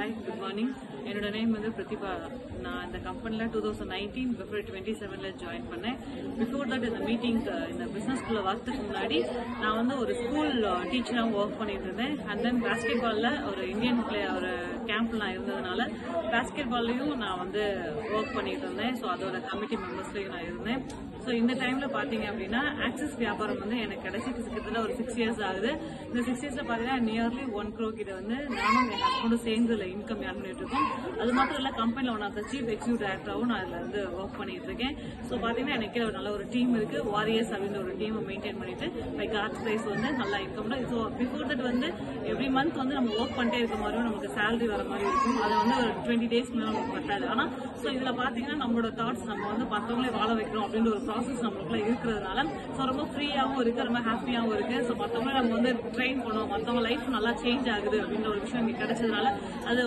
Hi, good morning. என்னோட name வந்து பிரதிபா. நான் இந்த கம்பெனில 2019 பிப்ரவரி 27ல ஜாயின் பண்ணேன். பிஃபோர் தட் இந்த மீட்டிங் இந்த பிசினஸ் ஸ்கூல்ல வரதுக்கு முன்னாடி நான் வந்து ஒரு ஸ்கூல் டீச்சராக ஒர்க் பண்ணிட்டு இருந்தேன். அண்ட் தென் பாஸ்கெட் பால்ல ஒரு இந்தியன் ஒரு கேம்ப்ல நான் இருந்ததுனால பாஸ்கெட் பால்லையும் நான் வந்து ஒர்க் பண்ணிட்டு இருந்தேன். ஸோ அதோட கமிட்டி மெம்பர்ஸ்லயும் நான் இருந்தேன். ஸோ இந்த டைம்ல பாத்தீங்க அப்படின்னா ஆக்சிஸ் வியாபாரம் வந்து எனக்கு கிடைச்சி கிட்டத்தட்ட ஒரு 6 இயர்ஸ் ஆகுது. இந்த 6 இயர்ஸ்ல பாத்தீங்கன்னா நியர்லி 1 crore கிட்ட வந்து நானும் என் ஹஸ்பண்டும் சேர்ந்து இன்கம் ஏர்ன் பண்ணிட்டு இருக்கோம். அது மட்டும் இல்ல கம்பெனில one of the chief executive டைரக்டராகவும் நான் இதுல வந்து ஒர்க் பண்ணிட்டு இருக்கேன். ஸோ பாத்தீங்கன்னா எனக்கு ஒரு நல்ல ஒரு டீம் இருக்கு. வாரியர்ஸ் அப்படின்னு ஒரு டீமை மெயின்டைன் பண்ணிட்டு பை கார்ட்ஸ் பிரைஸ் வந்து நல்லா இன்கம். ஸோ பிஃபோர் தட் வந்து எவ்ரி மந்த் வந்து நம்ம ஒர்க் பண்ணிட்டே இருக்க மாதிரியும் நமக்கு சேலரி வர மாதிரி இருக்கும். அதை வந்து ஒரு 20 days நமக்கு பத்தாது. ஆனா ஸோ இதுல பாத்தீங்கன்னா நம்மளோட தாட்ஸ் நம்ம வந்து மற்றவங்களே வாழ வைக்கிறோம் அப்படின்ற ஒரு ப்ராசஸ் நம்மளுக்குள்ள இருக்கிறதுனால ஸோ ரொம்ப ஃப்ரீயாகவும் இருக்கு, ரொம்ப ஹாப்பியாகவும் இருக்கு. ஸோ மற்றவங்கள நம்ம வந்து ட்ரெயின் பண்ணுவோம், மற்றவங்க லைஃப் நல்லா சேஞ்ச் ஆகுது அப்படின்ற ஒரு விஷயம் இங்க கிடைச்சதுனால அது